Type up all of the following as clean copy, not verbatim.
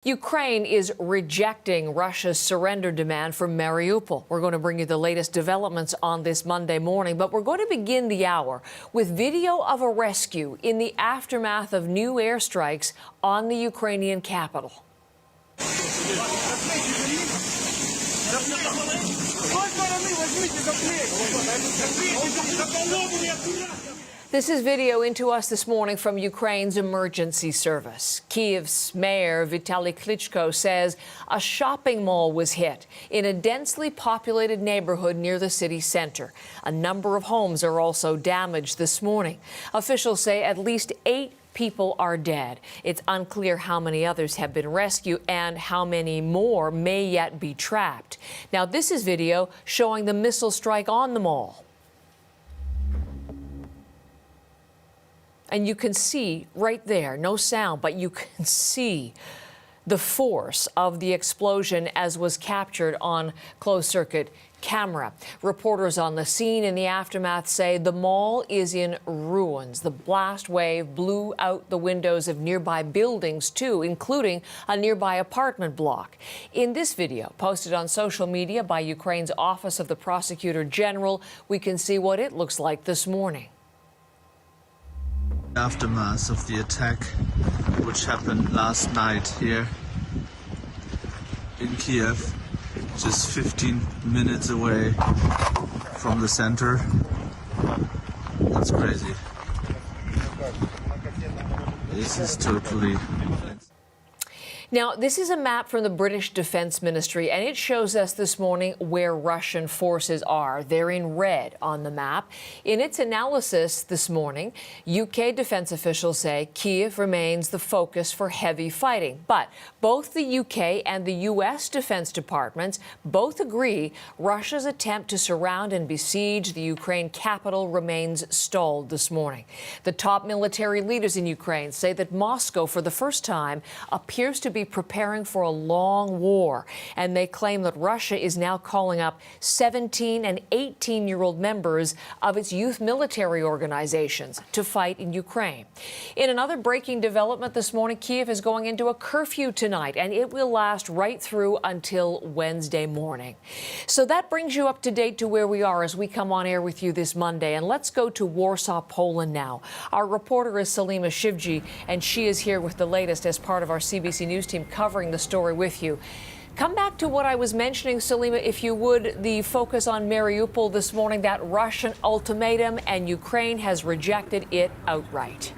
Ukraine is rejecting Russia's surrender demand for Mariupol. We're going to bring you the latest developments on this Monday morning, but we're going to begin the hour with video of a rescue in the aftermath of new airstrikes on the Ukrainian capital. This is video into us this morning from Ukraine's emergency service. Kyiv's mayor Vitaly Klitschko says a shopping mall was hit in a densely populated neighborhood near the city center. A number of homes are also damaged this morning. Officials say at least 8 people are dead. It's unclear how many others have been rescued and how many more may yet be trapped. Now, this is video showing the missile strike on the mall. And you can see right there, no sound, but you can see the force of the explosion as was captured on closed-circuit camera. Reporters on the scene in the aftermath say the mall is in ruins. The blast wave blew out the windows of nearby buildings, too, including a nearby apartment block. In this video, posted on social media by Ukraine's Office of the Prosecutor General, we can see what it looks like this morning. Aftermath of the attack which happened last night here in Kiev, just 15 minutes away from the center. That's crazy. This is totally... Now, this is a map from the British Defense Ministry, and it shows us this morning where Russian forces are. They're in red on the map. In its analysis this morning, UK defense officials say Kyiv remains the focus for heavy fighting. But both the UK and the US defense departments both agree Russia's attempt to surround and besiege the Ukraine capital remains stalled this morning. The top military leaders in Ukraine say that Moscow, for the first time, appears to be preparing for a long war, and they claim that Russia is now calling up 17 and 18-year-old members of its youth military organizations to fight in Ukraine. In another breaking development this morning, Kyiv is going into a curfew tonight, and it will last right through until Wednesday morning. So that brings you up to date to where we are as we come on air with you this Monday. And let's go to Warsaw, Poland now. Our reporter is Salima Shivji, and she is here with the latest as part of our CBC News team covering the story with you. Come back to what I was mentioning, Salima, if you would, the focus on Mariupol this morning, that Russian ultimatum, and Ukraine has rejected it outright.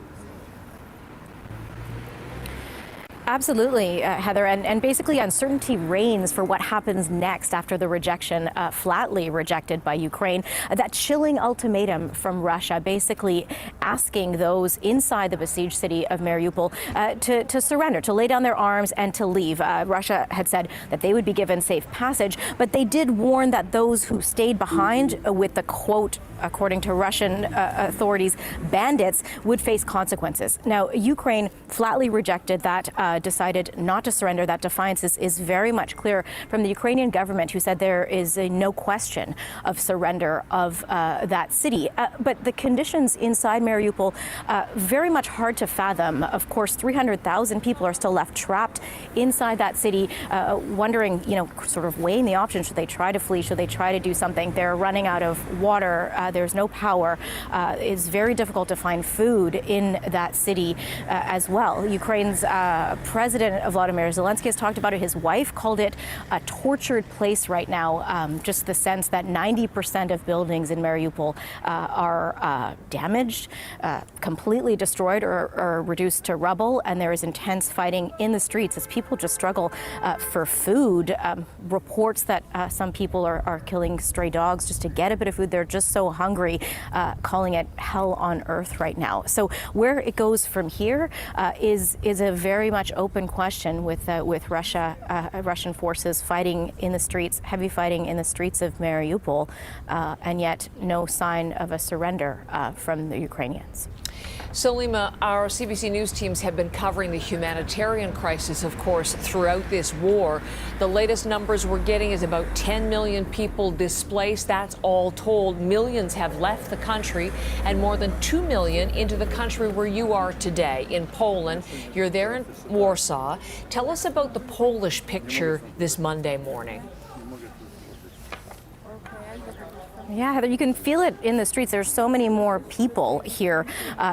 Absolutely, Heather, and basically uncertainty reigns for what happens next after the rejection, flatly rejected by Ukraine. That chilling ultimatum from Russia, basically asking those inside the besieged city of Mariupol to surrender, to lay down their arms and to leave. Russia had said that they would be given safe passage, but they did warn that those who stayed behind with the quote, according to Russian authorities, bandits, would face consequences. Now, Ukraine flatly rejected that, decided not to surrender. That defiance is very much clear from the Ukrainian government, who said there is no question of surrender of that city. But the conditions inside Mariupol, very much hard to fathom. Of course, 300,000 people are still left trapped inside that city, wondering, sort of weighing the options. Should they try to flee? Should they try to do something? They're running out of water. There's no power. It's very difficult to find food in that city as well. Ukraine's President Volodymyr Zelensky has talked about it. His wife called it a tortured place right now. Just the sense that 90% of buildings in Mariupol are damaged, completely destroyed or reduced to rubble, and there is intense fighting in the streets as people just struggle for food. Reports that some people are killing stray dogs just to get a bit of food. They're just so hungry, calling it hell on earth right now. So where it goes from here is a very much open question with Russian forces fighting in the streets, heavy fighting in the streets of Mariupol, and yet no sign of a surrender from the Ukrainians. Salima, our CBC News teams have been covering the humanitarian crisis, of course, throughout this war. The latest numbers we're getting is about 10 million people displaced. That's all told. Millions have left the country, and more than 2 million into the country where you are today, in Poland. You're there in Warsaw. Tell us about the Polish picture this Monday morning. Yeah, Heather, you can feel it in the streets. There's so many more people here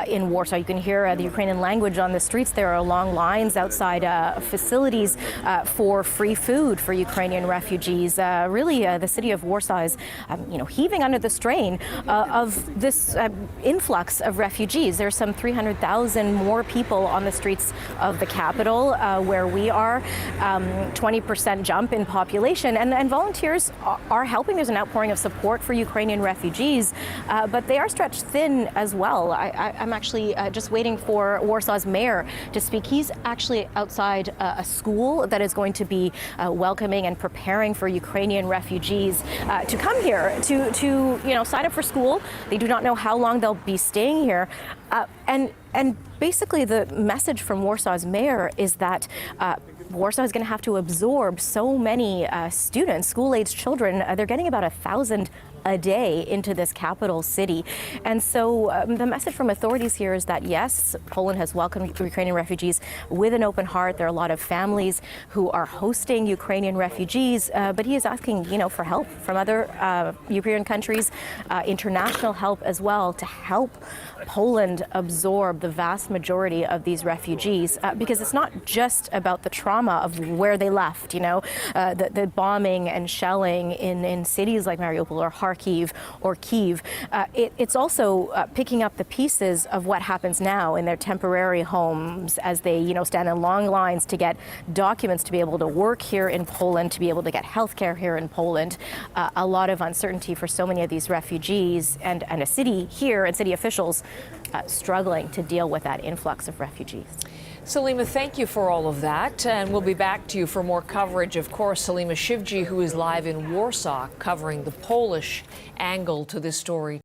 in Warsaw. You can hear the Ukrainian language on the streets. There are long lines outside facilities for free food for Ukrainian refugees. Really, the city of Warsaw is, heaving under the strain of this influx of refugees. There's some 300,000 more people on the streets of the capital where we are. 20% jump in population, and volunteers are helping. There's an outpouring of support for Ukrainian refugees, but they are stretched thin as well. I'm actually just waiting for Warsaw's mayor to speak. He's actually outside a school that is going to be welcoming and preparing for Ukrainian refugees to come here to sign up for school. They do not know how long they'll be staying here, and basically the message from Warsaw's mayor is that Warsaw is going to have to absorb so many students, school-aged children. They're getting about 1,000 a day into this capital city. And so the message from authorities here is that, yes, Poland has welcomed Ukrainian refugees with an open heart. There are a lot of families who are hosting Ukrainian refugees, but he is asking, for help from other European countries, international help as well, to help Poland absorb the vast majority of these refugees, because it's not just about the trauma of where they left, the bombing and shelling in cities like Mariupol or Kharkiv or Kyiv. It's also picking up the pieces of what happens now in their temporary homes as they, stand in long lines to get documents to be able to work here in Poland, to be able to get health care here in Poland. A lot of uncertainty for so many of these refugees, and a city here and city officials struggling to deal with that influx of refugees. Salima, thank you for all of that, and we'll be back to you for more coverage. Of course, Salima Shivji, who is live in Warsaw, covering the Polish angle to this story.